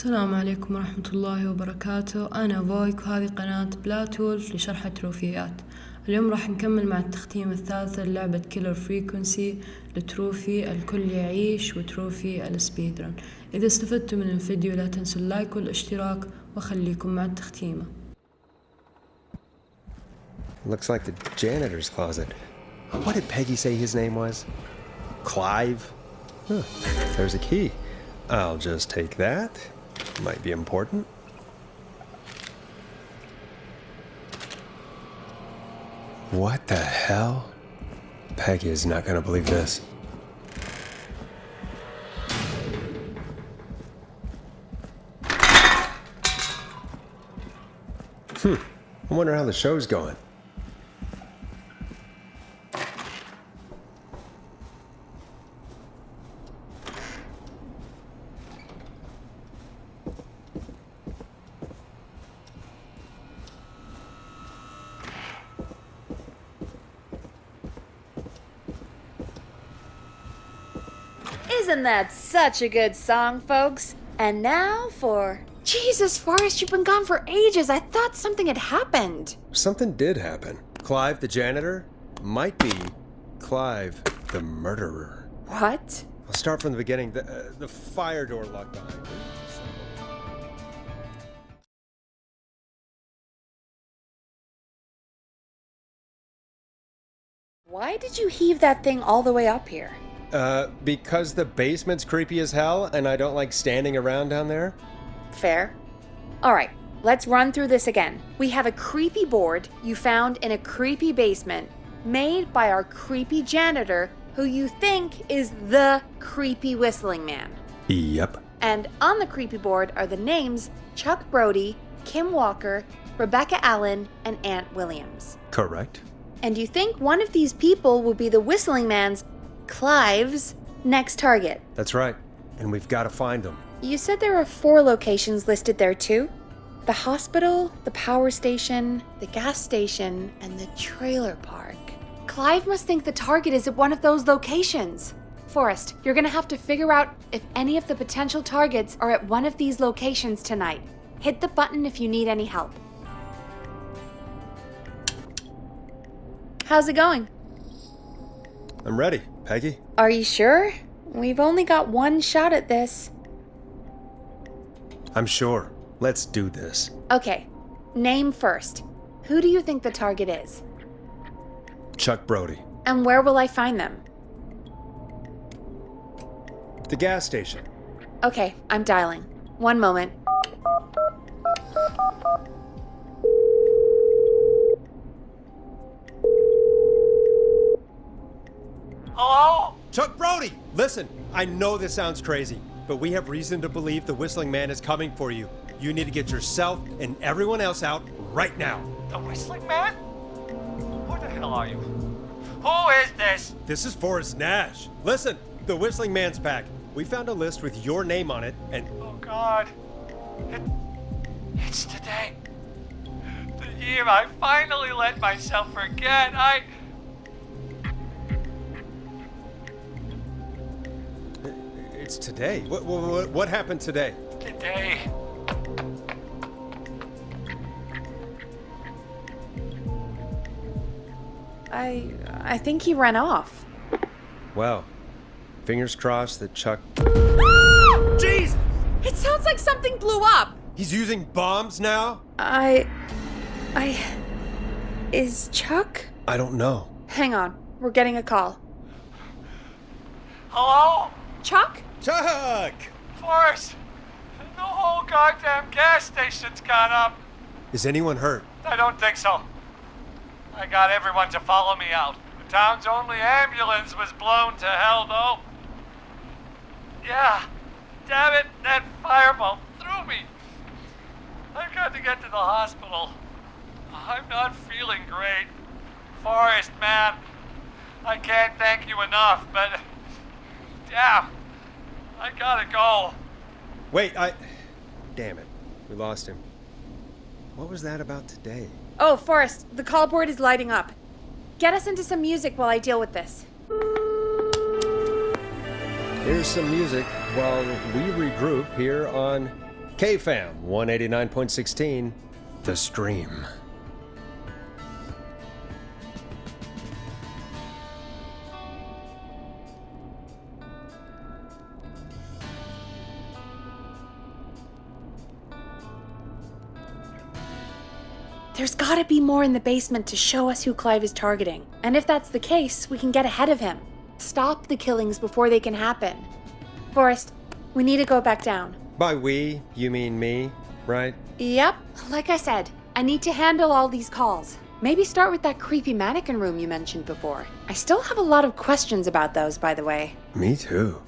السلام عليكم ورحمة الله وبركاته. أنا ڤويك وهذه قناة بلاتولف لشرح تروفيات. اليوم راح نكمل مع التختيم الثالث للعبة كيلر فريكونسي لتروفي الكل يعيش وتروفي السبيدرن. إذا استفدتوا من الفيديو لا تنسوا اللايك والاشتراك وخليكم مع التختيمة. Looks like the janitor's closet. What did Peggy say his name was? Clive? Huh. There's a key. I'll just take that. Might be important. What the hell? Peggy is not gonna believe this. I wonder how the show's going. Isn't that such a good song, folks? And now for... Jesus, Forrest, you've been gone for ages. I thought something had happened. Something did happen. Clive the janitor might be Clive the murderer. What? I'll start from the beginning. The fire door locked behind me. Why did you heave that thing all the way up here? Because the basement's creepy as hell and I don't like standing around down there. Fair. Alright, let's run through this again. We have a creepy board you found in a creepy basement made by our creepy janitor who you think is the creepy whistling man. Yep. And on the creepy board are the names Chuck Brody, Kim Walker, Rebecca Allen, and Aunt Williams. Correct. And you think one of these people will be the whistling man's, Clive's, next target. That's right. And we've got to find them. You said there are 4 locations listed there too? The hospital, the power station, the gas station, and the trailer park. Clive must think the target is at one of those locations. Forrest, you're gonna have to figure out if any of the potential targets are at one of these locations tonight. Hit the button if you need any help. How's it going? I'm ready, Peggy. Are you sure? We've only got one shot at this. I'm sure. Let's do this. Okay, name first. Who do you think the target is? Chuck Brody. And where will I find them? The gas station. Okay, I'm dialing. One moment. Hello? Chuck Brody! Listen, I know this sounds crazy, but we have reason to believe the Whistling Man is coming for you. You need to get yourself and everyone else out right now. The Whistling Man? Who the hell are you? Who is this? This is Forrest Nash. Listen, the Whistling Man's back. We found a list with your name on it, and... Oh, God. It's today. The year I finally let myself forget. It's today. What happened today? Today. I think he ran off. Well, fingers crossed that Chuck... Jesus! It sounds like something blew up. He's using bombs now? Is Chuck? I don't know. Hang on, we're getting a call. Hello? Chuck? Chuck! Forrest, the whole goddamn gas station's gone up. Is anyone hurt? I don't think so. I got everyone to follow me out. The town's only ambulance was blown to hell, though. Yeah, damn it, that fireball threw me. I've got to get to the hospital. I'm not feeling great. Forrest, man, I can't thank you enough, but... damn, I gotta go. Wait, Damn it. We lost him. What was that about today? Oh, Forrest, the call board is lighting up. Get us into some music while I deal with this. Here's some music while we regroup here on KFAM 189.16, The Stream. There's gotta be more in the basement to show us who Clive is targeting. And if that's the case, we can get ahead of him. Stop the killings before they can happen. Forrest, we need to go back down. By we, you mean me, right? Yep. Like I said, I need to handle all these calls. Maybe start with that creepy mannequin room you mentioned before. I still have a lot of questions about those, by the way. Me too.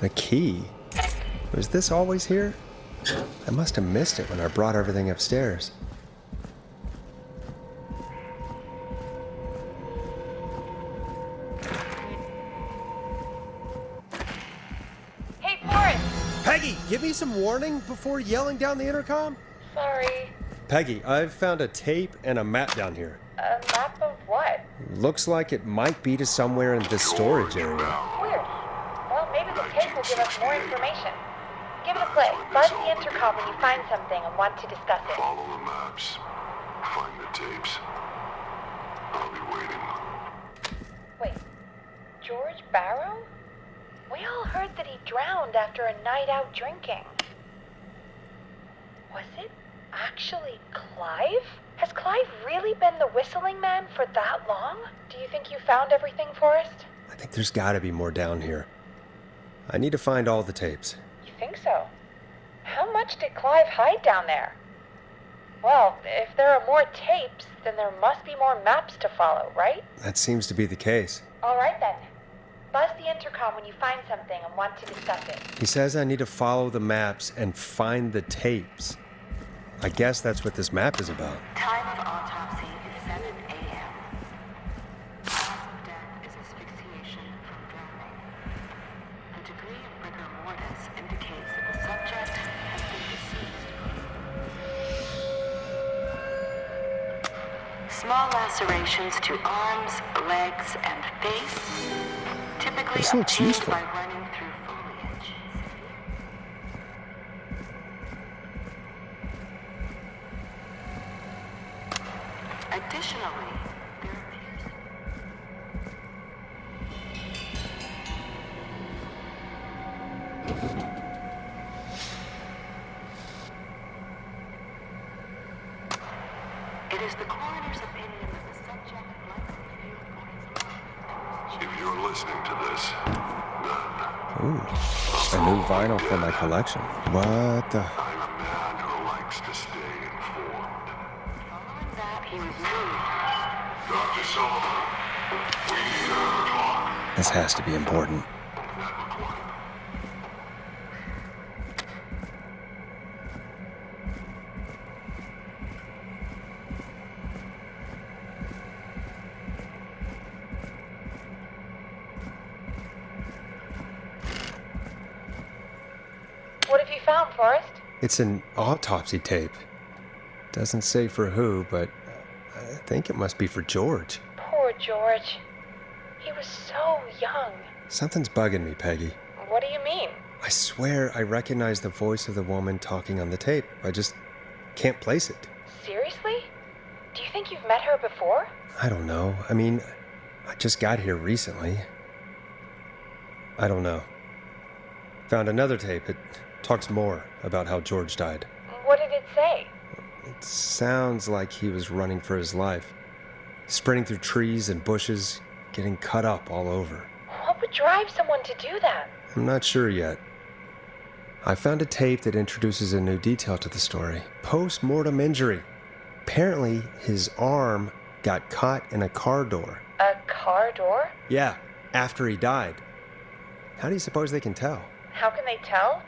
A key? Was this always here? I must have missed it when I brought everything upstairs. Hey, Forrest! Peggy, give me some warning before yelling down the intercom? Sorry. Peggy, I've found a tape and a map down here. A map of what? Looks like it might be to somewhere in this storage area. Weird. Well, maybe the tape will give us more information. Give it a play. Buzz the intercom when you find something and want to discuss it. Follow the maps. Find the tapes. I'll be waiting. Wait. George Barrow? We all heard that he drowned after a night out drinking. Was it actually Clive? Has Clive really been the whistling man for that long? Do you think you found everything, Forrest? I think there's gotta be more down here. I need to find all the tapes. You think so? How much did Clive hide down there? Well, if there are more tapes, then there must be more maps to follow, right? That seems to be the case. All right then. Buzz the intercom when you find something and want to discuss it. He says I need to follow the maps and find the tapes. I guess that's what this map is about. Time of autopsy is 7 a.m. Cause of death is asphyxiation from drowning. The degree of rigor mortis indicates that the subject has been deceased. Small lacerations to arms, legs, and face, typically This looks obtained useful. by running through foliage. Additionally, there appears it is the coroner's opinion that the subject likely feared for his life. If you're listening to this, then Ooh, a new vinyl for my collection. What the? I'm a man who likes to stay informed. Following that, he was moved. Dr. Sullivan, we need her to talk. This has to be important. That recording. What have you found, Forrest? It's an autopsy tape. Doesn't say for who, but I think it must be for George. Poor George. He was so young. Something's bugging me, Peggy. What do you mean? I swear I recognize the voice of the woman talking on the tape. I just can't place it. Seriously? Do you think you've met her before? I don't know. I mean, I just got here recently. I don't know. Found another tape. It talks more about how George died. What did it say? It sounds like he was running for his life. Sprinting through trees and bushes, getting cut up all over. What would drive someone to do that? I'm not sure yet. I found a tape that introduces a new detail to the story. Post-mortem injury. Apparently, his arm got caught in a car door. A car door? Yeah, after he died. How do you suppose they can tell? How can they tell?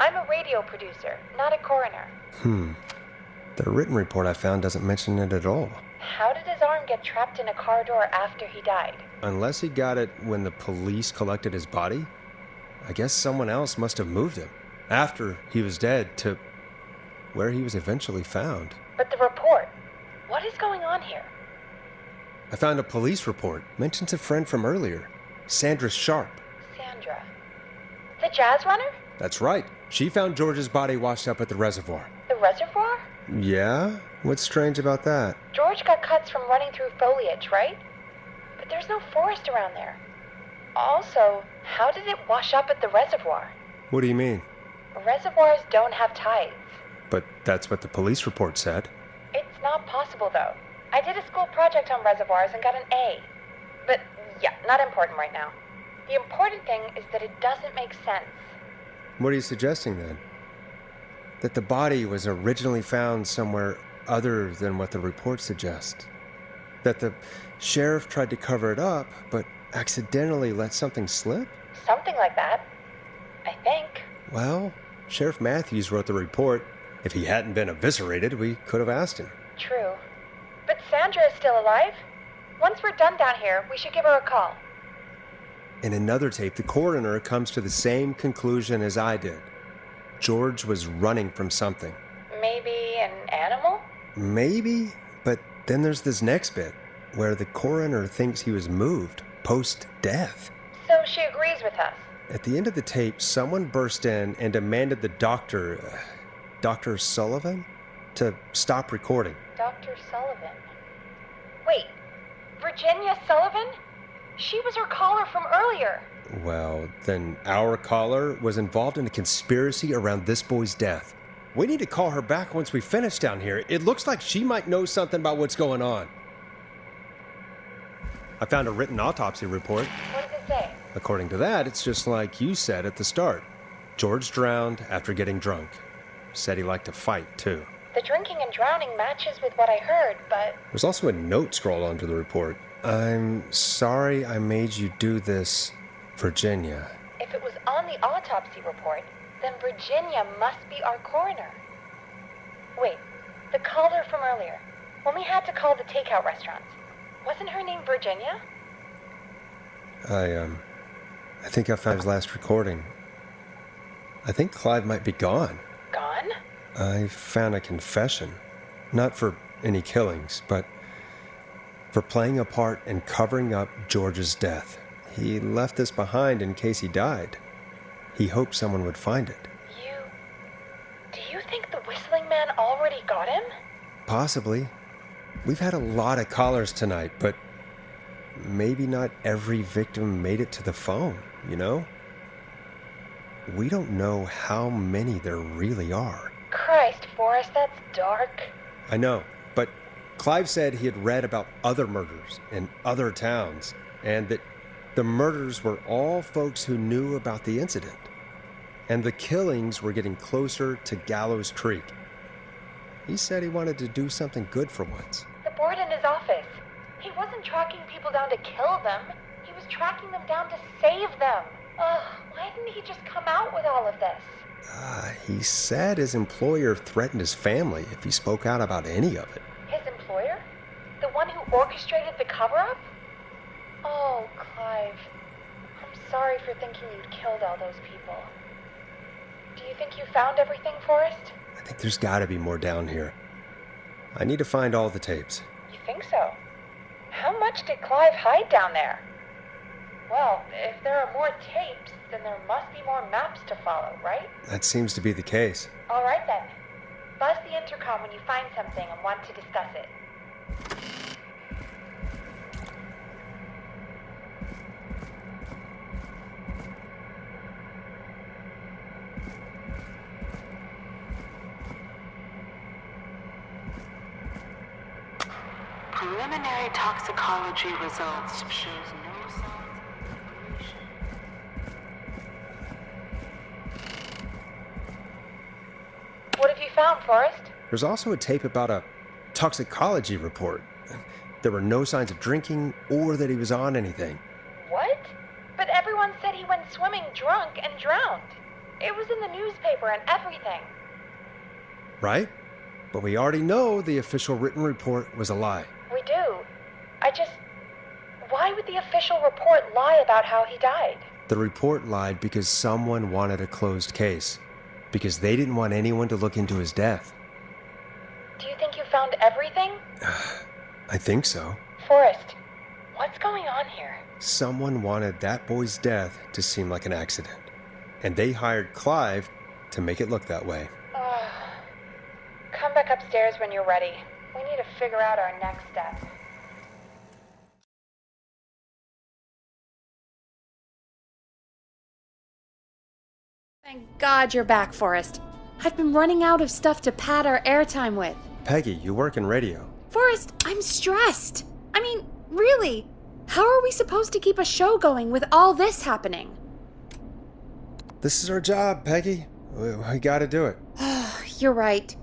I'm a radio producer, not a coroner. The written report I found doesn't mention it at all. How did his arm get trapped in a car door after he died? Unless he got it when the police collected his body, I guess someone else must have moved him after he was dead to where he was eventually found. But the report, what is going on here? I found a police report. Mentions a friend from earlier, Sandra Sharp. Sandra. The jazz runner? That's right. She found George's body washed up at the reservoir. The reservoir? Yeah? What's strange about that? George got cuts from running through foliage, right? But there's no forest around there. Also, how did it wash up at the reservoir? What do you mean? Reservoirs don't have tides. But that's what the police report said. It's not possible, though. I did a school project on reservoirs and got an A. But, yeah, not important right now. The important thing is that it doesn't make sense. What are you suggesting, then? That the body was originally found somewhere other than what the report suggests? That the sheriff tried to cover it up, but accidentally let something slip? Something like that. I think. Well, Sheriff Matthews wrote the report. If he hadn't been eviscerated, we could have asked him. True. But Sandra is still alive. Once we're done down here, we should give her a call. In another tape, the coroner comes to the same conclusion as I did. George was running from something. Maybe an animal? Maybe, but then there's this next bit, where the coroner thinks he was moved post-death. So she agrees with us. At the end of the tape, someone burst in and demanded the doctor, Dr. Sullivan, to stop recording. Dr. Sullivan? Wait, Virginia Sullivan? She was her caller from earlier. Well, then our caller was involved in a conspiracy around this boy's death. We need to call her back once we finish down here. It looks like she might know something about what's going on. I found a written autopsy report. What does it say? According to that, it's just like you said at the start. George drowned after getting drunk. Said he liked to fight, too. The drinking and drowning matches with what I heard, but... There's also a note scrawled onto the report. I'm sorry I made you do this, Virginia. If it was on the autopsy report, then Virginia must be our coroner. Wait, the caller from earlier, when we had to call the takeout restaurants, wasn't her name Virginia? I think I found his last recording. I think Clive might be gone. Gone? I found a confession. Not for any killings, but for playing a part in covering up George's death. He left this behind in case he died. He hoped someone would find it. Do you think the Whistling Man already got him? Possibly. We've had a lot of callers tonight, but maybe not every victim made it to the phone, you know? We don't know how many there really are. Christ, Forrest, that's dark. I know, but Clive said he had read about other murders in other towns, and that the murders were all folks who knew about the incident. And the killings were getting closer to Gallows Creek. He said he wanted to do something good for once. The board in his office. He wasn't tracking people down to kill them. He was tracking them down to save them. Ugh, why didn't he just come out with all of this? He said his employer threatened his family if he spoke out about any of it. His employer? The one who orchestrated the cover-up? Oh, Clive. I'm sorry for thinking you'd killed all those people. Do you think you found everything, Forrest? I think there's gotta be more down here. I need to find all the tapes. You think so? How much did Clive hide down there? Well, if there are more tapes, then there must be more maps to follow, right? That seems to be the case. All right, then. Buzz the intercom when you find something and want to discuss it. Preliminary toxicology results shows no signs of pollution. What have you found, Forrest? There's also a tape about a toxicology report. There were no signs of drinking or that he was on anything. What? But everyone said he went swimming drunk and drowned. It was in the newspaper and everything. Right? But we already know the official written report was a lie. We do. Why would the official report lie about how he died? The report lied because someone wanted a closed case. Because they didn't want anyone to look into his death. Do you think you found everything? I think so. Forrest, what's going on here? Someone wanted that boy's death to seem like an accident. And they hired Clive to make it look that way. Come back upstairs when you're ready. We need to figure out our next step. Thank God you're back, Forrest. I've been running out of stuff to pad our airtime with. Peggy, you work in radio. Forrest, I'm stressed. I mean, really, how are we supposed to keep a show going with all this happening? This is our job, Peggy. We gotta do it. You're right.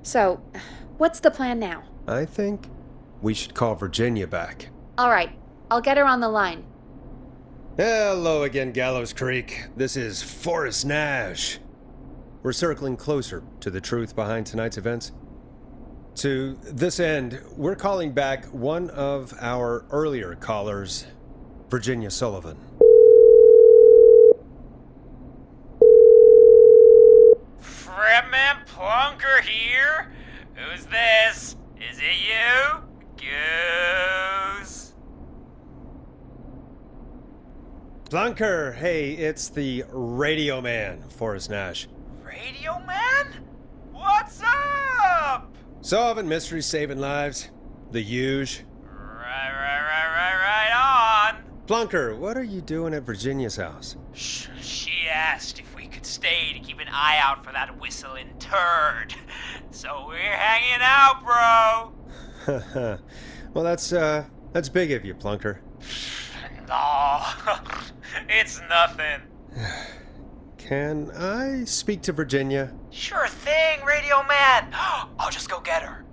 So, what's the plan now? I think we should call Virginia back. All right, I'll get her on the line. Hello again, Gallows Creek. This is Forrest Nash. We're circling closer to the truth behind tonight's events. To this end, we're calling back one of our earlier callers, Virginia Sullivan. Fretman Plunker here? Who's this? Is it you? Goose? Plunker, hey, it's the Radio Man, Forrest Nash. Radio Man? What's up? Solving mysteries, saving lives. The huge. Right on. Plunker, what are you doing at Virginia's house? She asked if we could stay to keep an eye out for that whistling turd. So we're hanging out, bro. Well, that's big of you, Plunker. No, it's nothing. Can I speak to Virginia? Sure thing, Radio Man. I'll just go get her.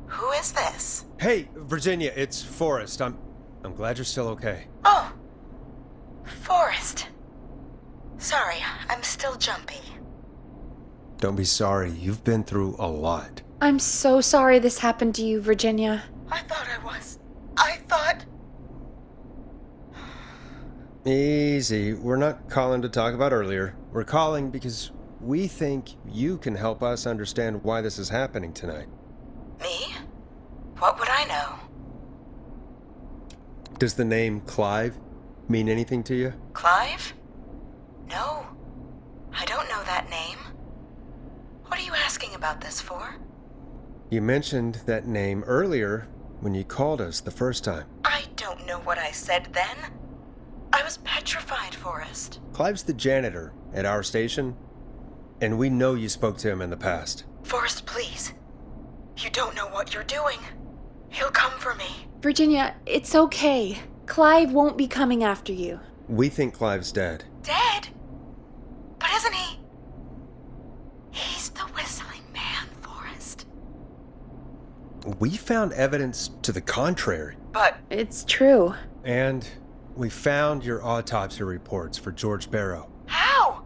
Who is this? Hey, Virginia, it's Forrest. I'm glad you're still okay. Oh, Forrest. Sorry, I'm still jumpy. Don't be sorry. You've been through a lot. I'm so sorry this happened to you, Virginia. I thought I was. I thought... Easy. We're not calling to talk about earlier. We're calling because we think you can help us understand why this is happening tonight. Me? What would I know? Does the name Clive mean anything to you? Clive? No. I don't know that name. What are you asking about this for? You mentioned that name earlier when you called us the first time. I don't know what I said then. I was petrified, Forrest. Clive's the janitor at our station, and we know you spoke to him in the past. Forrest, please. You don't know what you're doing. He'll come for me. Virginia, it's okay. Clive won't be coming after you. We think Clive's dead. Dead? But isn't he? He's the whistling man, Forrest. We found evidence to the contrary. But It's true. And we found your autopsy reports for George Barrow. how?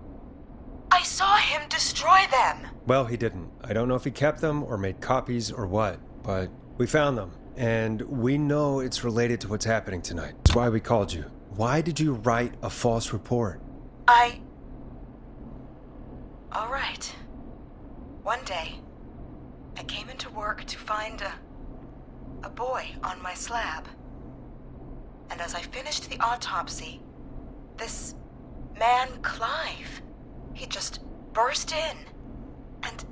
I saw him destroy them. Well, he didn't. I don't know if he kept them or made copies or what, but we found them. And we know it's related to what's happening tonight. That's why we called you. Why did you write a false report? All right. One day, I came into work to find a boy on my slab. And as I finished the autopsy, this man, Clive, he just burst in. And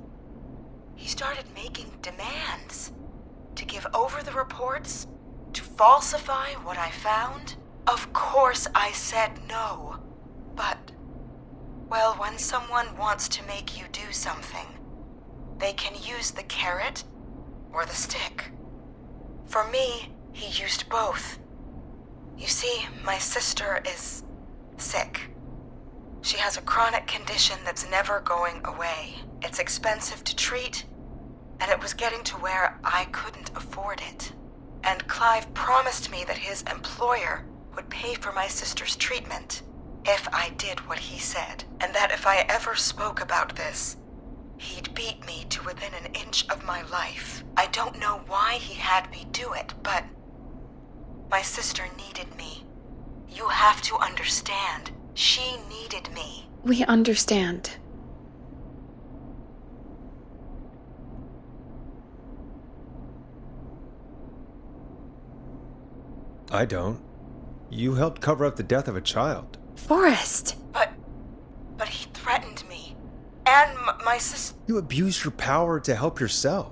he started making demands to give over the reports, to falsify what I found. Of course I said no. But, well, when someone wants to make you do something, they can use the carrot or the stick. For me, he used both. You see, my sister is sick. She has a chronic condition that's never going away. It's expensive to treat, and it was getting to where I couldn't afford it. And Clive promised me that his employer would pay for my sister's treatment if I did what he said, and that if I ever spoke about this, he'd beat me to within an inch of my life. I don't know why he had me do it, but my sister needed me. You have to understand, she needed me. We understand. I don't. You helped cover up the death of a child. Forrest! But he threatened me. And my sister... You abused your power to help yourself.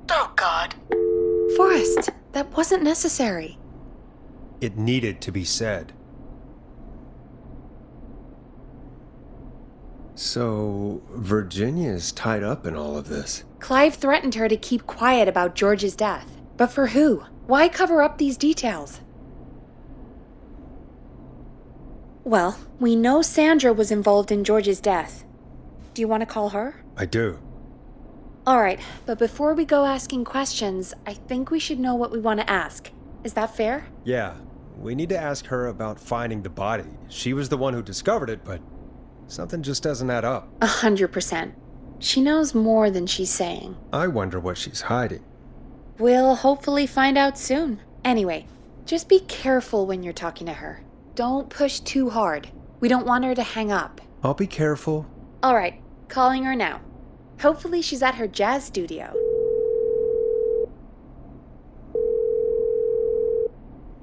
Oh, God. Forrest, that wasn't necessary. It needed to be said. So, Virginia's tied up in all of this. Clive threatened her to keep quiet about George's death. But for who? Why cover up these details? Well, we know Sandra was involved in George's death. Do you want to call her? I do. Alright, but before we go asking questions, I think we should know what we want to ask. Is that fair? Yeah, we need to ask her about finding the body. She was the one who discovered it, but something just doesn't add up. 100%. She knows more than she's saying. I wonder what she's hiding. We'll hopefully find out soon. Anyway, just be careful when you're talking to her. Don't push too hard. We don't want her to hang up. I'll be careful. Alright, calling her now. Hopefully she's at her jazz studio.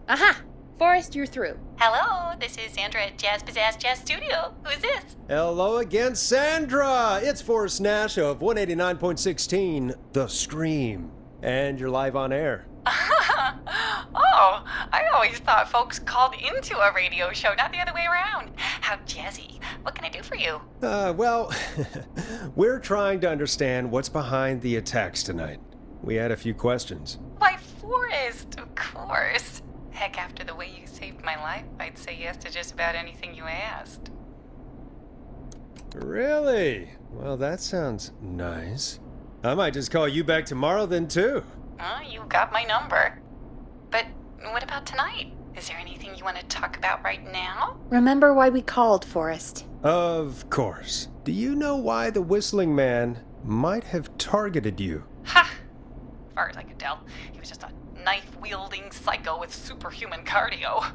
Aha! Forrest, you're through. Hello, this is Sandra at Jazz Pizzazz Jazz Studio. Who's this? Hello again, Sandra! It's Forrest Nash of 189.16, The Scream. And you're live on air. Oh, I always thought folks called into a radio show, not the other way around. How jazzy. What can I do for you? Well, we're trying to understand what's behind the attacks tonight. We had a few questions. Why, Forrest, of course. Heck, after the way you saved my life, I'd say yes to just about anything you asked. Really? Well, that sounds nice. I might just call you back tomorrow then, too. You got my number. But what about tonight? Is there anything you want to talk about right now? Remember why we called, Forrest. Of course. Do you know why the Whistling Man might have targeted you? Ha! As far as I could tell, he was just a knife-wielding psycho with superhuman cardio.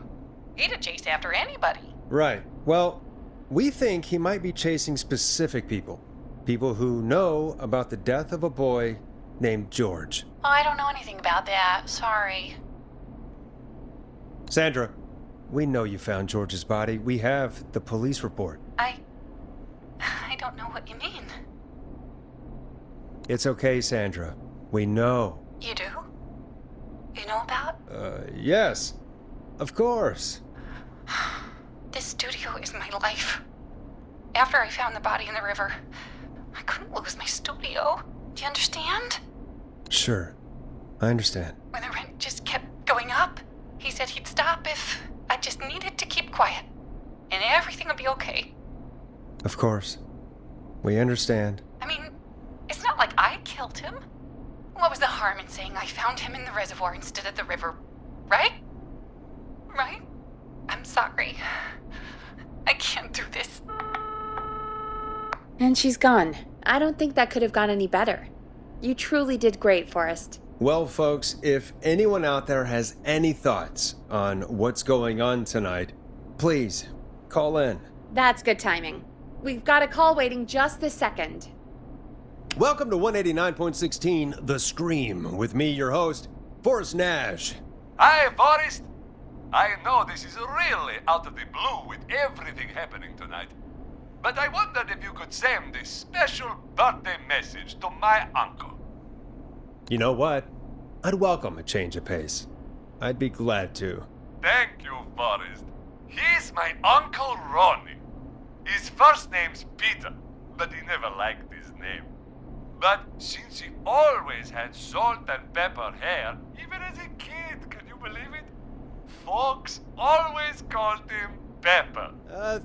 He'd chase after anybody. Right. Well, we think he might be chasing specific people. People who know about the death of a boy named George. Oh, I don't know anything about that. Sorry. Sandra, we know you found George's body. We have the police report. I don't know what you mean. It's okay, Sandra. We know. You do? You know about? Yes. Of course. This studio is my life. After I found the body in the river, I couldn't lose my studio. Do you understand? Sure. I understand. When the rent just kept going up, he said he'd stop if I just needed to keep quiet. And everything would be okay. Of course. We understand. I mean, it's not like I killed him. What was the harm in saying I found him in the reservoir instead of the river, right? Right? I'm sorry. I can't do this. And she's gone. I don't think that could have gone any better. You truly did great, Forrest. Well, folks, if anyone out there has any thoughts on what's going on tonight, please call in. That's good timing. We've got a call waiting just this second. Welcome to 189.16, The Scream, with me, your host, Forrest Nash. Hi, Forrest. I know this is really out of the blue with everything happening tonight. But I wondered if you could send a special birthday message to my uncle. You know what? I'd welcome a change of pace. I'd be glad to. Thank you, Forrest. He's my Uncle Ronnie. His first name's Peter, but he never liked his name. But since he always had salt and pepper hair, even as a kid, can you believe it? Folks always called him Pepper.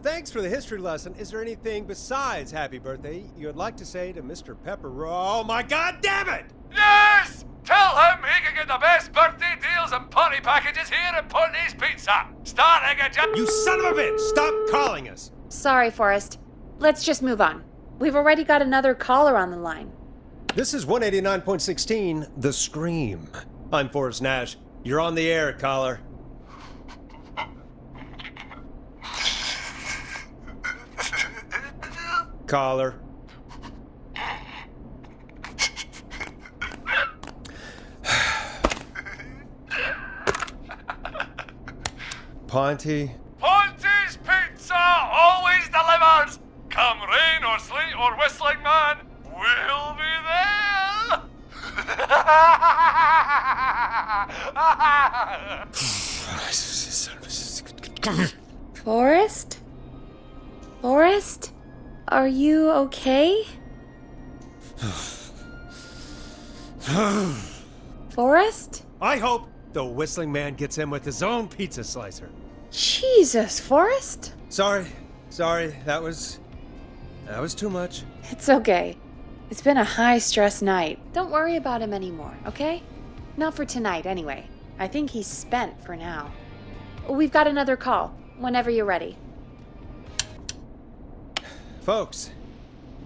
Thanks for the history lesson. Is there anything besides happy birthday you would like to say to Mr. Pepper? Oh my god damn it! Yes! Tell him he can get the best birthday deals and party packages here at Putney's Pizza. Starting at You son of a bitch! Stop calling us! Sorry, Forrest. Let's just move on. We've already got another caller on the line. This is 189.16, The Scream. I'm Forrest Nash. You're on the air, caller. Caller. Ponty. Ponty's Pizza always delivers. Come rain or sleet or whistling man, we'll be there. Forrest? Forrest? Are you okay? Forrest? I hope the whistling man gets in with his own pizza slicer. Jesus, Forrest? Sorry. That was too much. It's okay. It's been a high-stress night. Don't worry about him anymore, okay? Not for tonight, anyway. I think he's spent for now. We've got another call, whenever you're ready. Folks,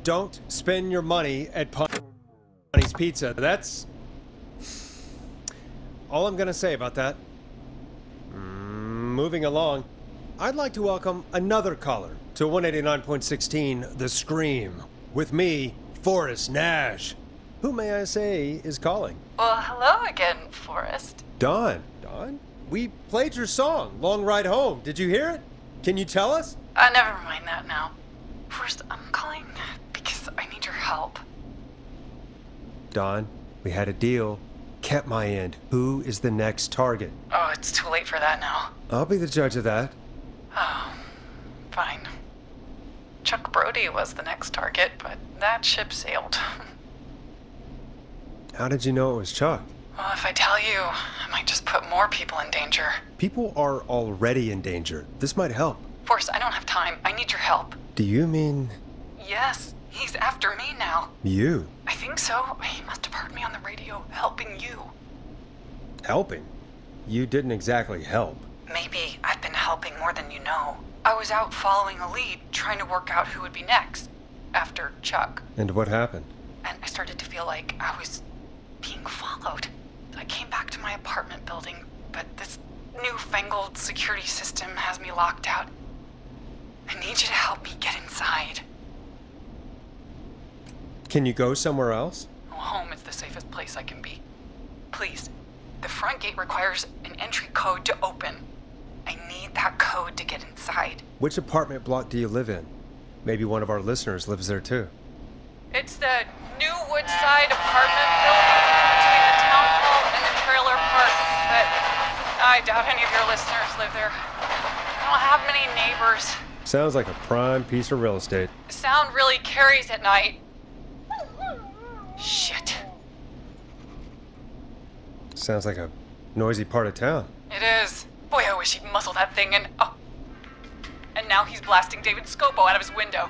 don't spend your money at Ponty's Pizza. That's all I'm gonna say about that. Moving along, I'd like to welcome another caller to 189.16 The Scream. With me, Forrest Nash. Who may I say is calling? Well, hello again, Forrest. Dawn. We played your song, Long Ride Home. Did you hear it? Can you tell us? Never mind that now. First, I'm calling because I need your help. Dawn, we had a deal. Kept my end. Who is the next target? Oh, it's too late for that now. I'll be the judge of that. Oh, fine. Chuck Brody was the next target, but that ship sailed. How did you know it was Chuck? Well, if I tell you, I might just put more people in danger. People are already in danger. This might help. Forrest, I don't have time. I need your help. Do you mean... Yes, he's after me now. You? I think so. He must have heard me on the radio helping you. Helping? You didn't exactly help. Maybe I've been helping more than you know. I was out following a lead, trying to work out who would be next, after Chuck. And what happened? And I started to feel like I was being followed. I came back to my apartment building, but this newfangled security system has me locked out. I need you to help me get inside. Can you go somewhere else? Well, home is the safest place I can be. Please. The front gate requires an entry code to open. I need that code to get inside. Which apartment block do you live in? Maybe one of our listeners lives there too. It's the new Woodside apartment building between the town hall and the trailer park, but I doubt any of your listeners live there. I don't have many neighbors. Sounds like a prime piece of real estate. Sound really carries at night. Shit. Sounds like a noisy part of town. It is. Boy, I wish he'd muzzle that thing and... Oh. And now he's blasting David Scopo out of his window.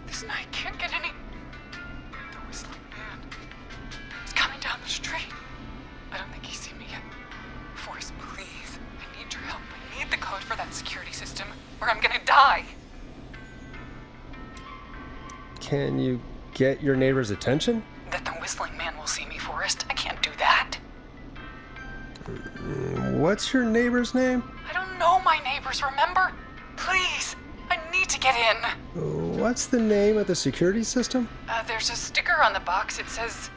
This night can't get any... The whistling man. He's coming down the street. I don't think he's seen me yet. Forrest, please. I need your help. I need the code for that security system, or I'm gonna die. Can you get your neighbor's attention? That the whistling man will see me, Forrest. I can't do that. What's your neighbor's name? I don't know my neighbors, remember? Please, I need to get in. What's the name of the security system? There's a sticker on the box. It says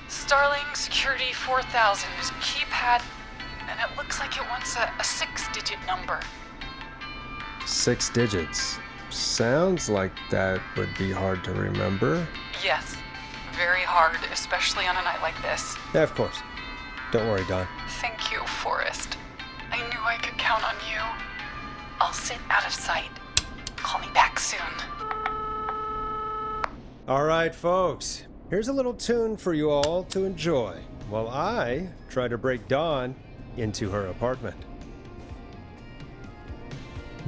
Starling Security 4000. There's a keypad, and it looks like it wants a 6-digit number. 6 digits. Sounds like that would be hard to remember. Yes, very hard, especially on a night like this. Yeah, of course. Don't worry, Don. Thank you, Forrest. I knew I could count on you. I'll sit out of sight. Call me back soon. All right, folks. Here's a little tune for you all to enjoy while I try to break Dawn into her apartment.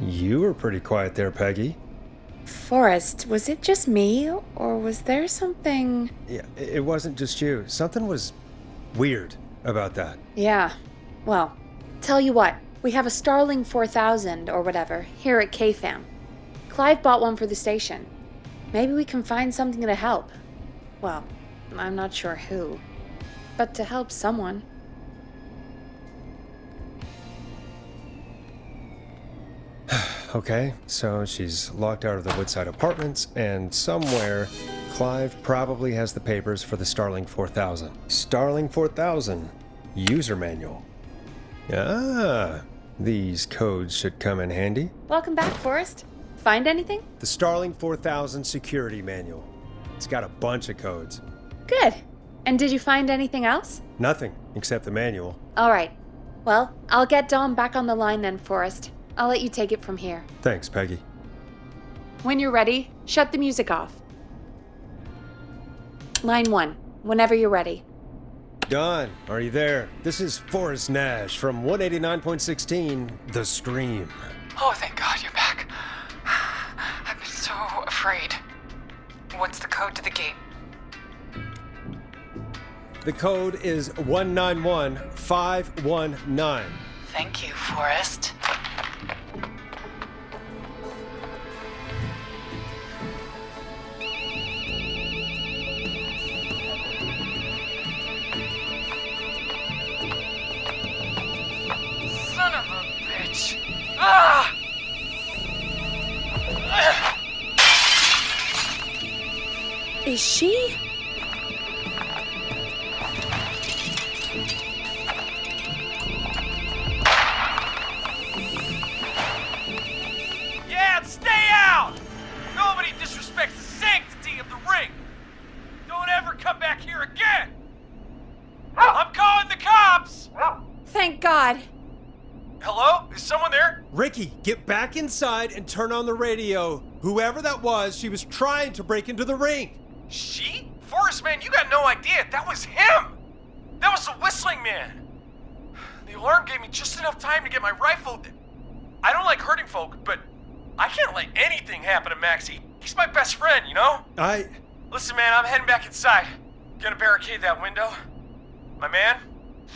You were pretty quiet there, Peggy. Forrest, was it just me, or was there something... Yeah, it wasn't just you. Something was weird about that. Yeah, well, tell you what, we have a Starling 4000 or whatever here at KFAM. Clive bought one for the station. Maybe we can find something to help. Well, I'm not sure who, but to help someone. Okay, so she's locked out of the Woodside Apartments, and somewhere Clive probably has the papers for the Starling 4000. Starling 4000 user manual. Ah, these codes should come in handy. Welcome back, Forrest. Find anything? The Starling 4000 security manual. It's got a bunch of codes. Good. And did you find anything else? Nothing except the manual. All right. Well, I'll get Dom back on the line then, Forrest. I'll let you take it from here. Thanks, Peggy. When you're ready, shut the music off. Line 1, whenever you're ready. Don, are you there? This is Forrest Nash from 189.16, The Scream. Oh, thank God you're back. I've been so afraid. What's the code to the gate? The code is 191519. Thank you, Forrest. Son of a bitch. Ah! Is she? Yeah, stay out! Nobody disrespects the sanctity of the ring. Don't ever come back here again. I'm calling the cops! Thank God. Hello? Is someone there? Ricky, get back inside and turn on the radio. Whoever that was, she was trying to break into the ring. She? Forrest, man, you got no idea. That was him. That was the whistling man. The alarm gave me just enough time to get my rifle. I don't like hurting folk, but I can't let anything happen to Maxie. He's my best friend, you know? Listen, man, I'm heading back inside. Gonna barricade that window. My man,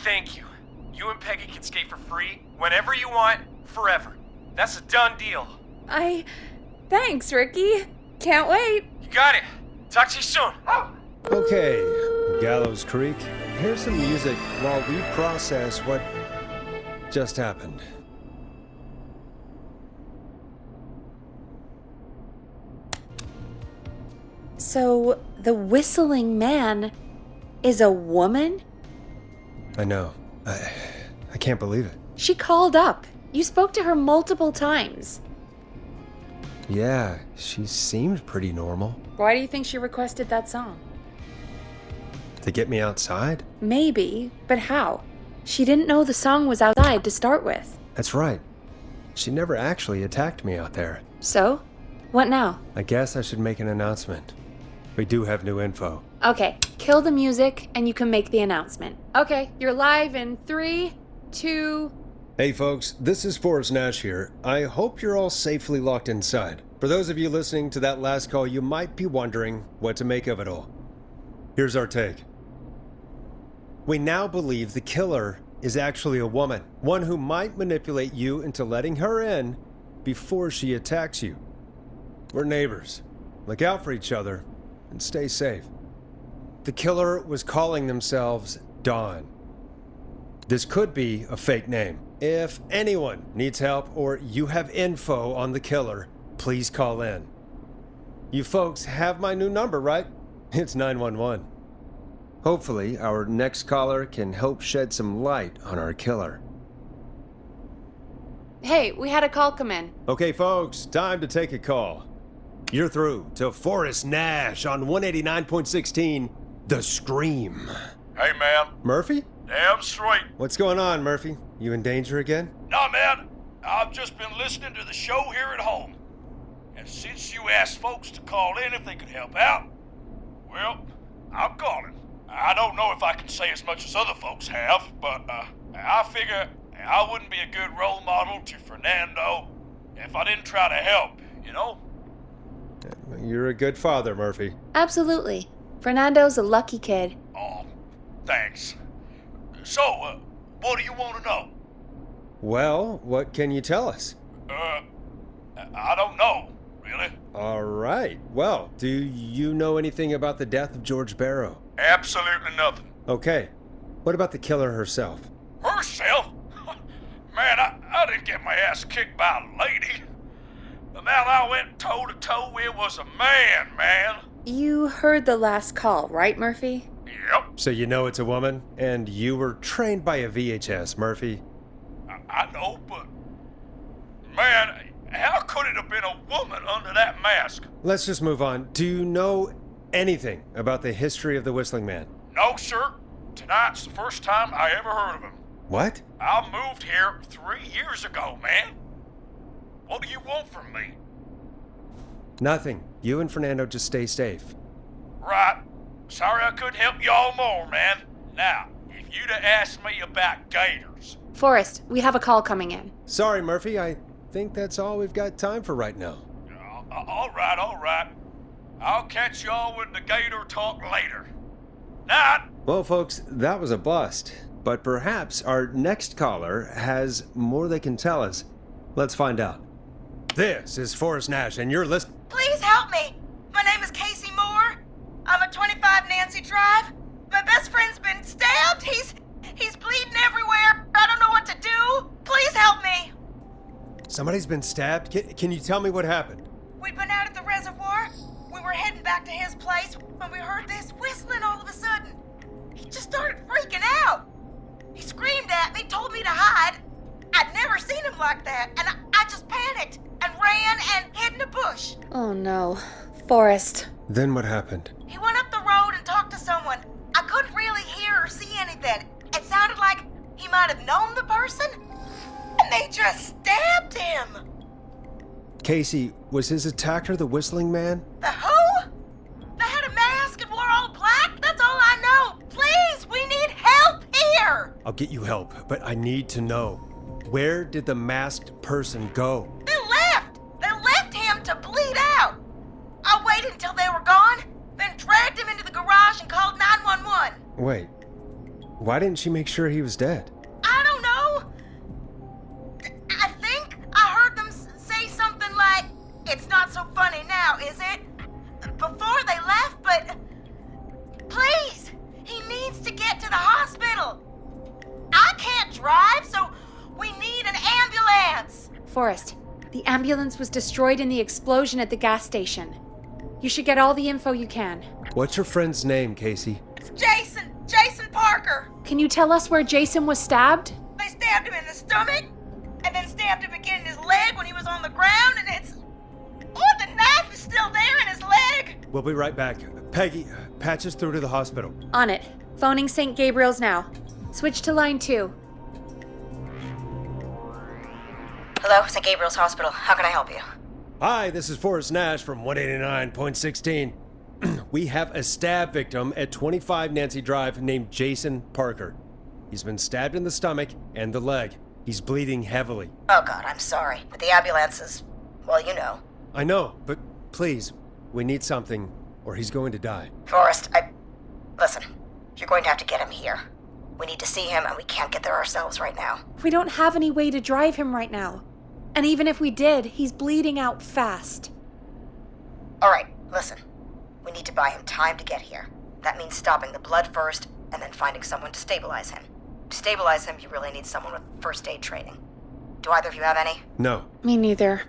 thank you. You and Peggy can skate for free whenever you want, forever. That's a done deal. Thanks, Ricky. Can't wait. You got it. Talk to you soon. Okay, Gallows Creek, here's some music while we process what just happened. So, the whistling man is a woman? I know. I can't believe it. She called up. You spoke to her multiple times. Yeah, she seemed pretty normal. Why do you think she requested that song? To get me outside? Maybe, but how? She didn't know the song was outside to start with. That's right. She never actually attacked me out there. So? What now? I guess I should make an announcement. We do have new info. Okay, kill the music and you can make the announcement. Okay, you're live in 3, 2... Hey folks, this is Forrest Nash here. I hope you're all safely locked inside. For those of you listening to that last call, you might be wondering what to make of it all. Here's our take. We now believe the killer is actually a woman, one who might manipulate you into letting her in before she attacks you. We're neighbors. Look out for each other and stay safe. The killer was calling themselves Dawn. This could be a fake name. If anyone needs help or you have info on the killer, please call in. You folks have my new number, right? It's 911. Hopefully, our next caller can help shed some light on our killer. Hey, we had a call come in. Okay, folks, time to take a call. You're through to Forrest Nash on 189.16, The Scream. Hey, man. Murphy? Damn straight. What's going on, Murphy? You in danger again? Nah, man. I've just been listening to the show here at home. And since you asked folks to call in if they could help out, well, I'm calling. I don't know if I can say as much as other folks have, but I figure I wouldn't be a good role model to Fernando if I didn't try to help, you know? You're a good father, Murphy. Absolutely. Fernando's a lucky kid. Oh, thanks. So, what do you want to know? Well, what can you tell us? I don't know, really. All right. Well, do you know anything about the death of George Barrow? Absolutely nothing. Okay. What about the killer herself? Herself? Man, I didn't get my ass kicked by a lady. The man I went toe-to-toe with was a man. You heard the last call, right, Murphy? Yep. So you know it's a woman, and you were trained by a VHS, Murphy. I know, but... Man, how could it have been a woman under that mask? Let's just move on. Do you know anything about the history of the Whistling Man? No, sir. Tonight's the first time I ever heard of him. What? I moved here 3 years ago, man. What do you want from me? Nothing. You and Fernando just stay safe. Right. Sorry I couldn't help y'all more, man. Now, if you'd have asked me about gators... Forrest, we have a call coming in. Sorry, Murphy. I think that's all we've got time for right now. All right. I'll catch y'all with the gator talk later. Night. Well, folks, that was a bust. But perhaps our next caller has more they can tell us. Let's find out. This is Forrest Nash, and you're listening. Please help me. My name is Casey Moore. I'm at 25 Nancy Drive. My best friend's been stabbed. He's bleeding everywhere. I don't know what to do. Please help me. Somebody's been stabbed? Can you tell me what happened? We'd been out at the reservoir. We were heading back to his place when we heard this whistling all of a sudden. He just started freaking out. He screamed at me, told me to hide. I'd never seen him like that, and I just panicked and ran and hid in a bush. Oh no. Forrest. Then what happened? He went up the road and talked to someone. I couldn't really hear or see anything. It sounded like he might have known the person, and they just stabbed him. Casey, was his attacker the Whistling Man? The who? They had a mask and wore all black? That's all I know. Please, we need help here. I'll get you help, but I need to know. Where did the masked person go? They left. They left him to bleed out. I waited until they were gone, then dragged him into the garage and called 911. Wait, why didn't she make sure he was dead? I don't know. I think I heard them say something like, "It's not so funny now, is it?" before they left, but please, he needs to get to the hospital. I can't drive, so we need an ambulance. Forrest, the ambulance was destroyed in the explosion at the gas station. You should get all the info you can. What's your friend's name, Casey? It's Jason Parker. Can you tell us where Jason was stabbed? They stabbed him in the stomach, and then stabbed him again in his leg when he was on the ground, and it's... Oh, the knife is still there in his leg. We'll be right back. Peggy, patch us through to the hospital. On it. Phoning St. Gabriel's now. Switch to line 2. Hello, St. Gabriel's Hospital. How can I help you? Hi, this is Forrest Nash from 189.16. We have a stab victim at 25 Nancy Drive named Jason Parker. He's been stabbed in the stomach and the leg. He's bleeding heavily. Oh God, I'm sorry. But the ambulance is... well, you know. I know, but please, we need something, or he's going to die. Forrest, Listen, you're going to have to get him here. We need to see him, and we can't get there ourselves right now. We don't have any way to drive him right now. And even if we did, he's bleeding out fast. All right, listen. We need to buy him time to get here. That means stopping the blood first, and then finding someone to stabilize him. To stabilize him, you really need someone with first aid training. Do either of you have any? No. Me neither.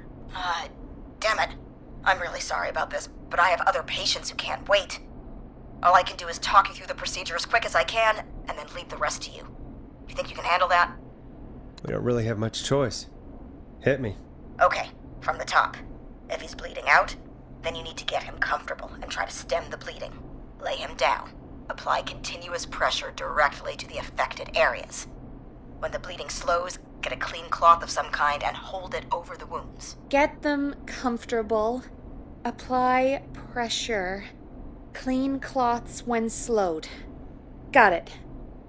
Damn it. I'm really sorry about this, but I have other patients who can't wait. All I can do is talk you through the procedure as quick as I can, and then leave the rest to you. You think you can handle that? We don't really have much choice. Hit me. Okay, from the top. If he's bleeding out, then you need to get him comfortable and try to stem the bleeding. Lay him down. Apply continuous pressure directly to the affected areas. When the bleeding slows, get a clean cloth of some kind and hold it over the wounds. Get them comfortable. Apply pressure. Clean cloths when slowed. Got it,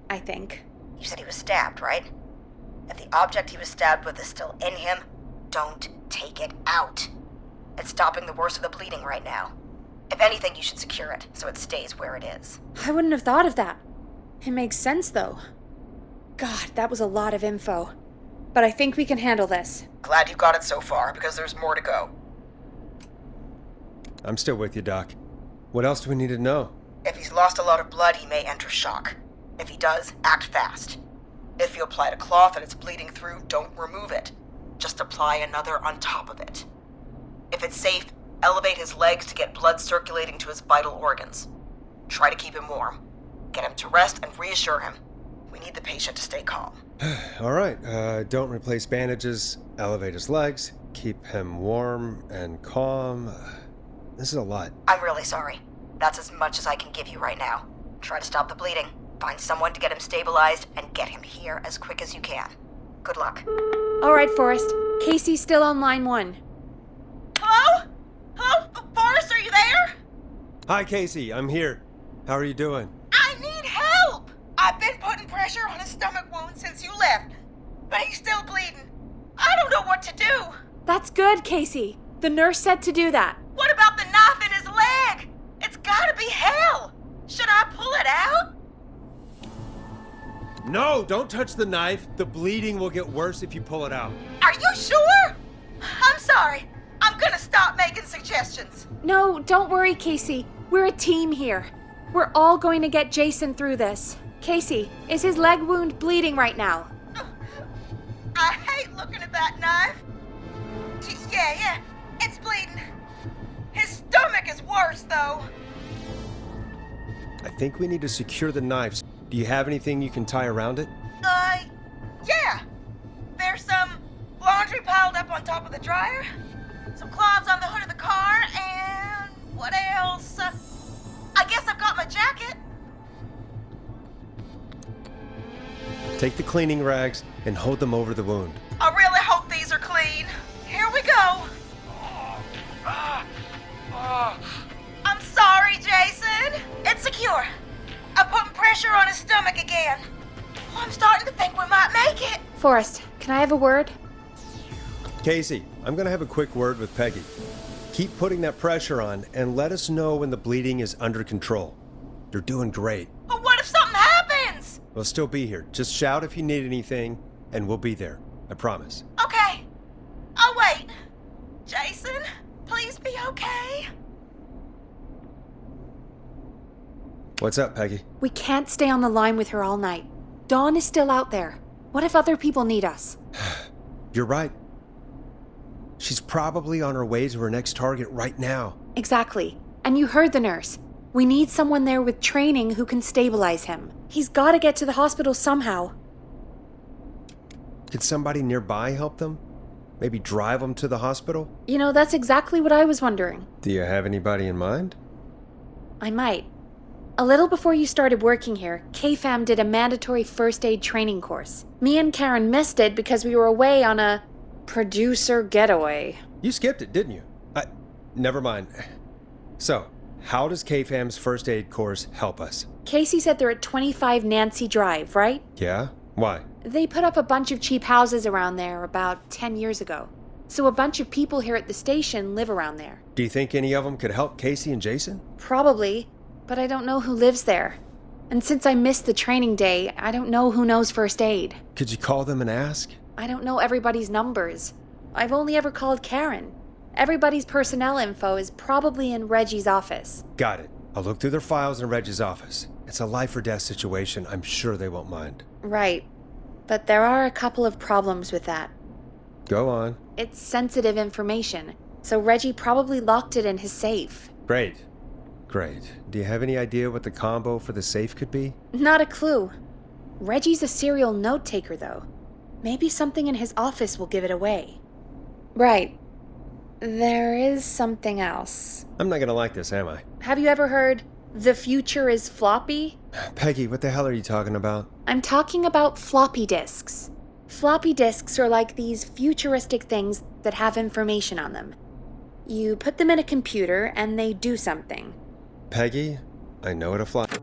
I think. You said he was stabbed, right? If the object he was stabbed with is still in him, don't Take it out. It's stopping the worst of the bleeding right now. If anything, you should secure it so it stays where it is. I wouldn't have thought of that. It makes sense, though. God, that was a lot of info. But I think we can handle this. Glad you got it so far, because there's more to go. I'm still with you, Doc. What else do we need to know? If he's lost a lot of blood, he may enter shock. If he does, act fast. If you applied a cloth and it's bleeding through, don't remove it. Just apply another on top of it. If it's safe, elevate his legs to get blood circulating to his vital organs. Try to keep him warm. Get him to rest and reassure him. We need the patient to stay calm. All right, don't replace bandages, elevate his legs, keep him warm and calm. This is a lot. I'm really sorry. That's as much as I can give you right now. Try to stop the bleeding, find someone to get him stabilized, and get him here as quick as you can. Good luck. All right, Forrest. Casey's still on line 1. Hello? Hello? Forrest, are you there? Hi, Casey, I'm here. How are you doing? I need help! I've been putting pressure on his stomach wound since you left, but he's still bleeding. I don't know what to do. That's good, Casey. The nurse said to do that. What about the knife in his leg? It's gotta be hell. Should I pull it out? No, don't touch the knife. The bleeding will get worse if you pull it out. Are you sure? I'm sorry. I'm gonna stop making suggestions. No, don't worry, Casey. We're a team here. We're all going to get Jason through this. Casey, is his leg wound bleeding right now? I hate looking at that knife. Yeah, it's bleeding. His stomach is worse, though. I think we need to secure the knives. Do you have anything you can tie around it? Yeah. There's some laundry piled up on top of the dryer, some cloths on the hood of the car, and what else? I guess I've got my jacket. Take the cleaning rags and hold them over the wound. I really hope these are clean. Here we go. I'm sorry, Jason. It's secure. I'm putting pressure on his stomach again. I'm starting to think we might make it. Forrest, can I have a word? Casey, I'm gonna have a quick word with Peggy. Keep putting that pressure on and let us know when the bleeding is under control. You're doing great. But what if something happens? We'll still be here. Just shout if you need anything, and we'll be there. I promise. Okay. I'll wait. Jason, please be okay. What's up, Peggy? We can't stay on the line with her all night. Dawn is still out there. What if other people need us? You're right. She's probably on her way to her next target right now. Exactly. And you heard the nurse. We need someone there with training who can stabilize him. He's got to get to the hospital somehow. Could somebody nearby help them? Maybe drive them to the hospital? You know, that's exactly what I was wondering. Do you have anybody in mind? I might. A little before you started working here, KFAM did a mandatory first aid training course. Me and Karen missed it because we were away on a producer getaway. You skipped it, didn't you? Never mind. So, how does KFAM's first aid course help us? Casey said they're at 25 Nancy Drive, right? Yeah? Why? They put up a bunch of cheap houses around there about 10 years ago. So a bunch of people here at the station live around there. Do you think any of them could help Casey and Jason? Probably, but I don't know who lives there. And since I missed the training day, I don't know who knows first aid. Could you call them and ask? I don't know everybody's numbers. I've only ever called Karen. Everybody's personnel info is probably in Reggie's office. Got it. I'll look through their files in Reggie's office. It's a life or death situation. I'm sure they won't mind. Right. But there are a couple of problems with that. Go on. It's sensitive information, so Reggie probably locked it in his safe. Great. Do you have any idea what the combo for the safe could be? Not a clue. Reggie's a serial note taker, though. Maybe something in his office will give it away. Right. There is something else. I'm not gonna like this, am I? Have you ever heard, "The future is floppy"? Peggy, what the hell are you talking about? I'm talking about floppy disks. Floppy disks are like these futuristic things that have information on them. You put them in a computer and they do something. Peggy, I know what a floppy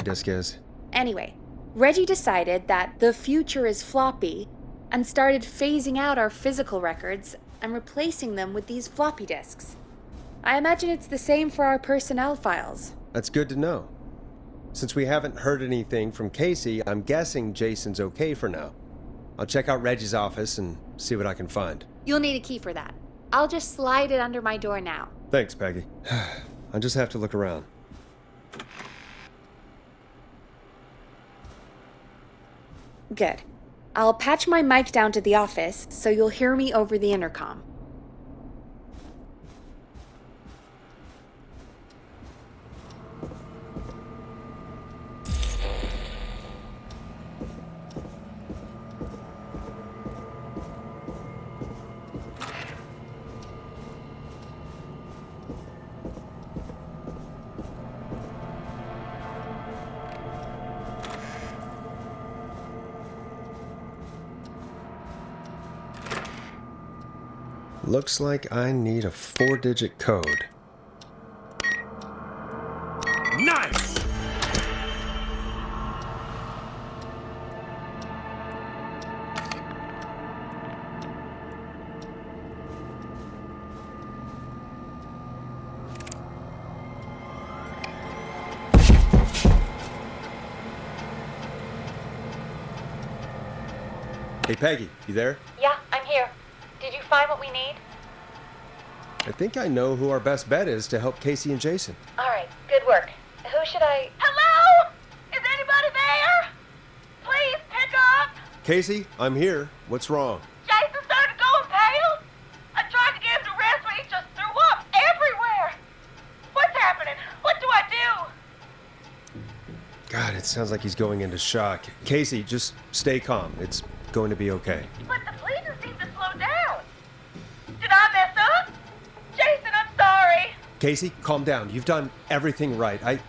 disk is. Anyway, Reggie decided that the future is floppy and started phasing out our physical records I'm replacing them with these floppy disks. I imagine it's the same for our personnel files. That's good to know. Since we haven't heard anything from Casey, I'm guessing Jason's okay for now. I'll check out Reggie's office and see what I can find. You'll need a key for that. I'll just slide it under my door now. Thanks, Peggy. I just have to look around. Good. I'll patch my mic down to the office so you'll hear me over the intercom. Looks like I need a 4-digit code. Nice! Hey, Peggy, you there? Yeah, I'm here. Did you find what we need? I think I know who our best bet is to help Casey and Jason. All right, good work. Who should I... Hello? Is anybody there? Please pick up. Casey, I'm here. What's wrong? Jason started going pale. I tried to get him to rest, but he just threw up everywhere. What's happening? What do I do? God, it sounds like he's going into shock. Casey, just stay calm. It's going to be okay. But the bleeding seemed to slow down. Did I mess up? Jason, I'm sorry. Casey, calm down. You've done everything right. I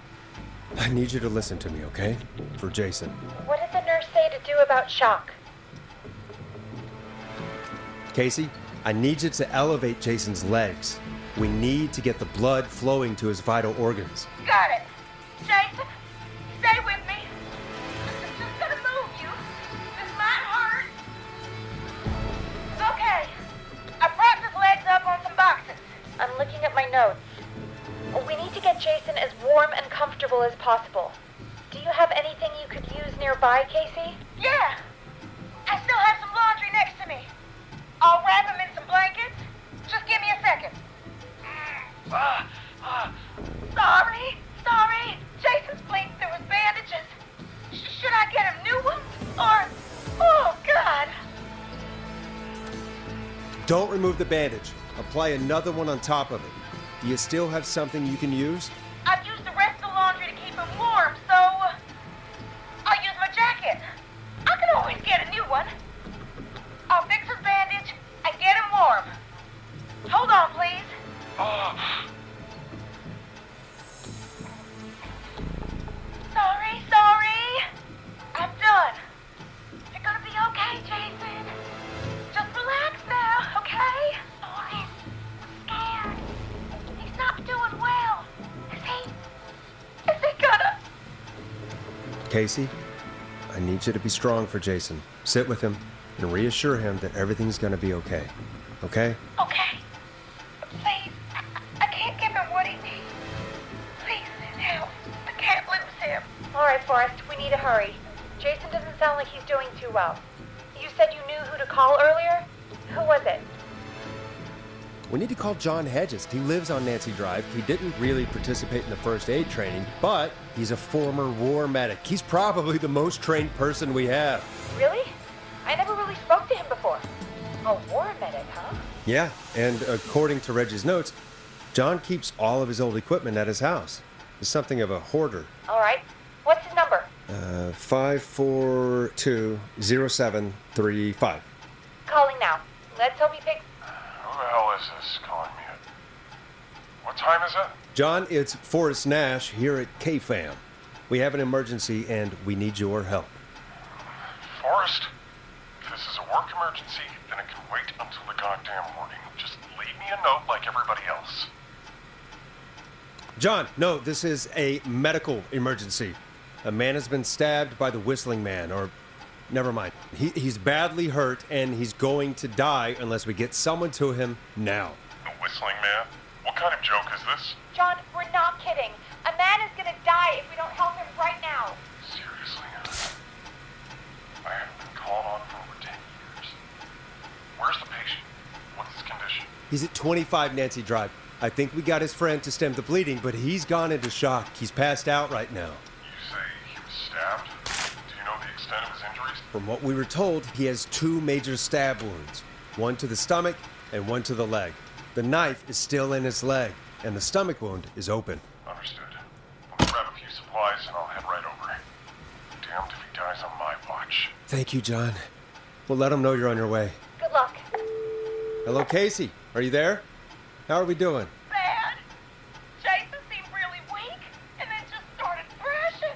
need you to listen to me, okay? For Jason. What did the nurse say to do about shock? Casey, I need you to elevate Jason's legs. We need to get the blood flowing to his vital organs. Got it. Jason, stay with me. I'm just gonna move you. This might hurt. Okay. I propped his legs up on some boxes. I'm looking at my notes. We need to get Jason as warm and comfortable as possible. Do you have anything you could use nearby, Casey? Yeah. I still have some laundry next to me. I'll wrap him in some blankets. Just give me a second. Sorry. Jason's bleeding through his bandages. Should I get him new ones? Or... Oh, God. Don't remove the bandage. Apply another one on top of it. Do you still have something you can use? I've used the rest of the laundry to keep him warm, so... I'll use my jacket. I can always get a new one. I'll fix his bandage and get him warm. Hold on, please. Sorry. I'm done. You're gonna be okay, Jason. Just relax now, okay? Oh, I'm scared. He's not doing well. Is he gonna... Casey, I need you to be strong for Jason. Sit with him and reassure him that everything's gonna be okay. Okay? Okay. Please, I can't give him what he needs. Please send help. I can't lose him. All right, Forrest, we need to hurry. Jason doesn't sound like he's doing too well. You said you knew who to call earlier? Who was it? We need to call John Hedges. He lives on Nancy Drive. He didn't really participate in the first aid training, but he's a former war medic. He's probably the most trained person we have. Really? I never really spoke to him before. A war medic, huh? Yeah, and according to Reggie's notes, John keeps all of his old equipment at his house. He's something of a hoarder. All right. What's his number? 5420735. Calling now. Let's hope he picks... Who the hell is this calling me? What time is it? John, it's Forrest Nash here at K-Fam. We have an emergency and we need your help. Forrest? If this is a work emergency, then it can wait until the goddamn morning. Just leave me a note like everybody else. John, no, this is a medical emergency. A man has been stabbed by the Whistling Man, or never mind. He's badly hurt, and he's going to die unless we get someone to him now. The whistling man? What kind of joke is this? John, we're not kidding. A man is gonna die if we don't help him right now. Seriously? I haven't been called on for over 10 years. Where's the patient? What's his condition? He's at 25 Nancy Drive. I think we got his friend to stem the bleeding, but he's gone into shock. He's passed out right now. You say he was stabbed? Do you know the extent of his injuries? From what we were told, he has 2 major stab wounds. One to the stomach and one to the leg. The knife is still in his leg, and the stomach wound is open. Understood. Let me grab a few supplies and I'll head right over. Damned if he dies on my watch. Thank you, John. We'll let him know you're on your way. Good luck. Hello, Casey. Are you there? How are we doing? Bad. Jason seemed really weak and then just started thrashing.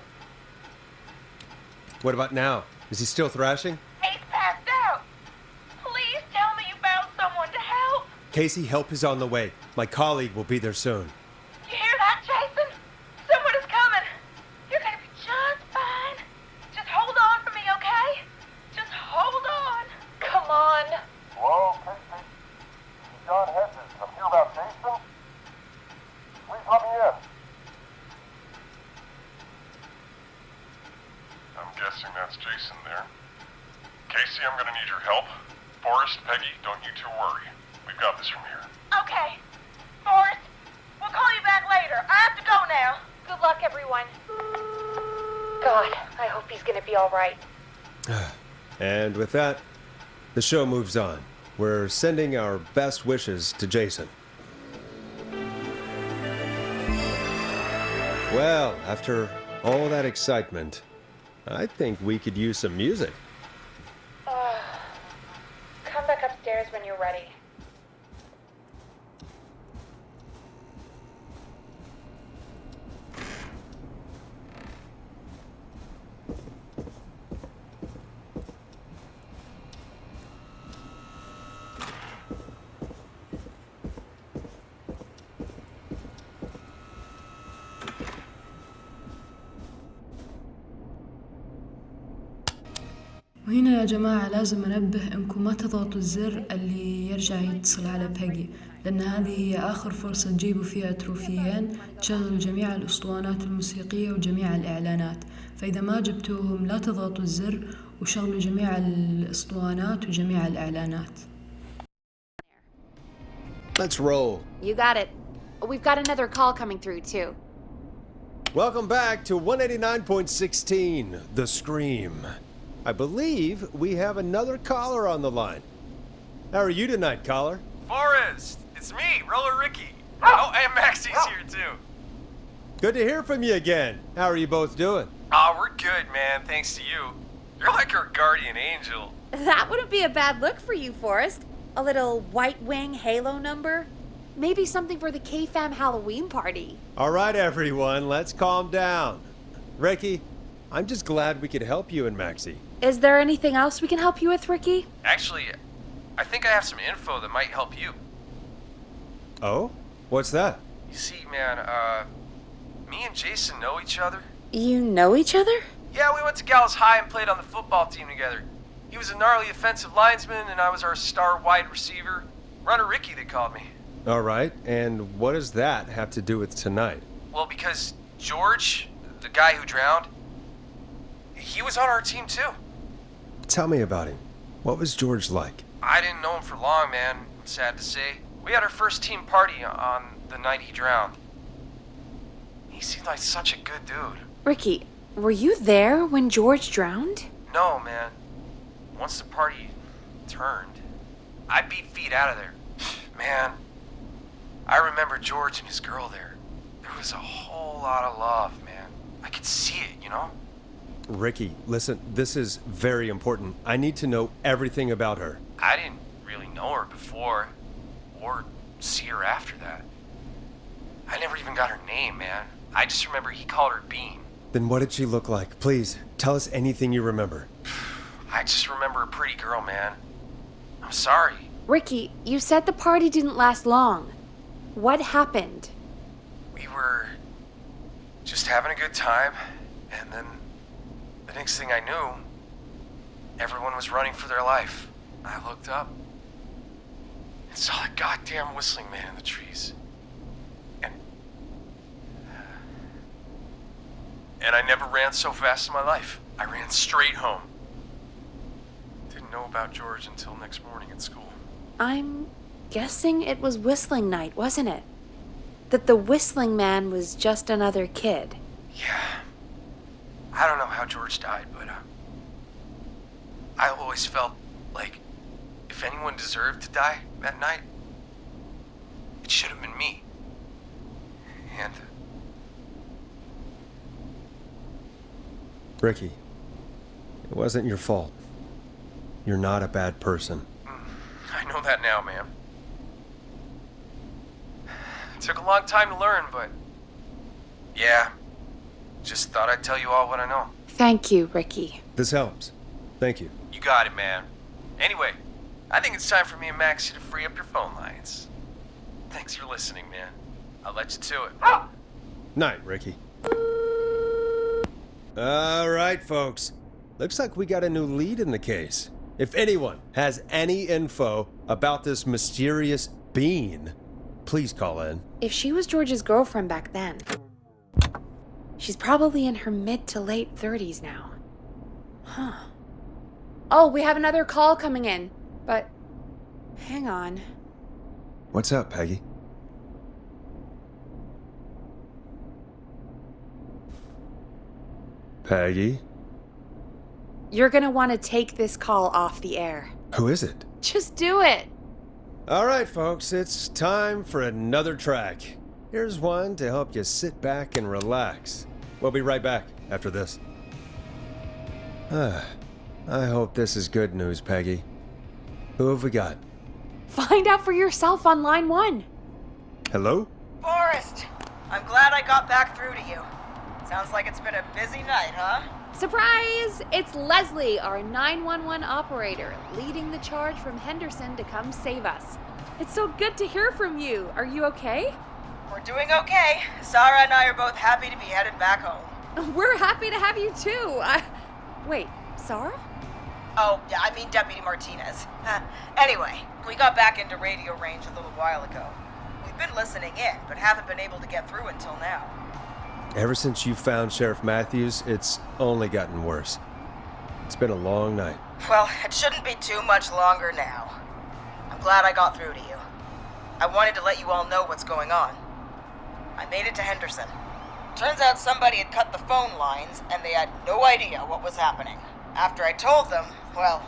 What about now? Is he still thrashing? He's passed out. Please tell me you found someone to help. Casey, help is on the way. My colleague will be there soon. You hear that, Jason? Someone is coming. You're gonna be just fine. Just hold on for me, okay? Just hold on. Come on. Hello, Casey? This is John Hedges. I'm here about Jason. Please let me in. I'm guessing that's Jason there. Casey, I'm gonna need your help. Forrest, Peggy, don't you two worry. We've got this from here. Okay. Forrest, we'll call you back later. I have to go now. Good luck, everyone. God, I hope he's gonna be all right. And with that, the show moves on. We're sending our best wishes to Jason. Well, after all that excitement, I think we could use some music. Come back upstairs when you're ready. وهنا يا جماعة لازم أنبه إنكم ما تضغطوا الزر اللي يرجع يتصل على بيجي، لأن هذه هي آخر فرصة تجيبوا فيها تروفيين تشغلوا جميع الأسطوانات الموسيقية وجميع الإعلانات. فإذا ما جبتوهم لا تضغطوا الزر وشغلوا جميع الأسطوانات وجميع الإعلانات. Let's roll. You got it. We've got another call coming through, too. Welcome back to 189.16, The Scream. I believe we have another caller on the line. How are you tonight, caller? Forrest! It's me, Roller Ricky. Oh, and Maxie's here too. Good to hear from you again. How are you both doing? Oh, we're good, man, thanks to you. You're like our guardian angel. That wouldn't be a bad look for you, Forrest. A little white wing halo number. Maybe something for the K-Fam Halloween party. All right, everyone, let's calm down. Ricky, I'm just glad we could help you and Maxie. Is there anything else we can help you with, Ricky? Actually, I think I have some info that might help you. Oh? What's that? You see, man, me and Jason know each other. You know each other? Yeah, we went to Gallows High and played on the football team together. He was a gnarly offensive linesman, and I was our star wide receiver. Runner Ricky, they called me. All right, and what does that have to do with tonight? Well, because George, the guy who drowned, he was on our team too. Tell me about him. What was George like? I didn't know him for long, man, sad to say. We had our first team party on the night he drowned. He seemed like such a good dude. Ricky, were you there when George drowned? No, man. Once the party turned, I beat feet out of there. Man, I remember George and his girl there. There was a whole lot of love, man. I could see it, you know? Ricky, listen, this is very important. I need to know everything about her. I didn't really know her before, or see her after that. I never even got her name, man. I just remember he called her Bean. Then what did she look like? Please, tell us anything you remember. I just remember a pretty girl, man. I'm sorry. Ricky, you said the party didn't last long. What happened? We were just having a good time, and then the next thing I knew, everyone was running for their life. I looked up and saw a goddamn whistling man in the trees. And I never ran so fast in my life. I ran straight home. Didn't know about George until next morning at school. I'm guessing it was whistling night, wasn't it? That the whistling man was just another kid. Yeah. I don't know how George died, but I always felt like if anyone deserved to die that night, it should have been me. And Ricky, it wasn't your fault. You're not a bad person. I know that now, man. It took a long time to learn, but yeah, just thought I'd tell you all what I know. Thank you, Ricky. This helps. Thank you. You got it, man. Anyway, I think it's time for me and Maxie to free up your phone lines. Thanks for listening, man. I'll let you to it. Night, Ricky. All right, folks. Looks like we got a new lead in the case. If anyone has any info about this mysterious being, please call in. If she was George's girlfriend back then, she's probably in her mid to late 30s now. Huh. Oh, we have another call coming in, but hang on. What's up, Peggy? Peggy? You're gonna want to take this call off the air. Who is it? Just do it. All right, folks, it's time for another track. Here's one to help you sit back and relax. We'll be right back after this. I hope this is good news, Peggy. Who have we got? Find out for yourself on line 1. Hello? Forrest, I'm glad I got back through to you. Sounds like it's been a busy night, huh? Surprise! It's Leslie, our 911 operator, leading the charge from Henderson to come save us. It's so good to hear from you. Are you okay? We're doing okay. Sarah and I are both happy to be headed back home. We're happy to have you too. Wait, Sarah? Oh, yeah, I mean Deputy Martinez. Anyway, we got back into radio range a little while ago. We've been listening in, but haven't been able to get through until now. Ever since you found Sheriff Matthews, it's only gotten worse. It's been a long night. Well, it shouldn't be too much longer now. I'm glad I got through to you. I wanted to let you all know what's going on. I made it to Henderson. Turns out somebody had cut the phone lines, and they had no idea what was happening. After I told them, well,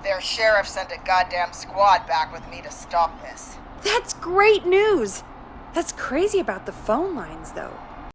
their sheriff sent a goddamn squad back with me to stop this. That's great news. That's crazy about the phone lines, though.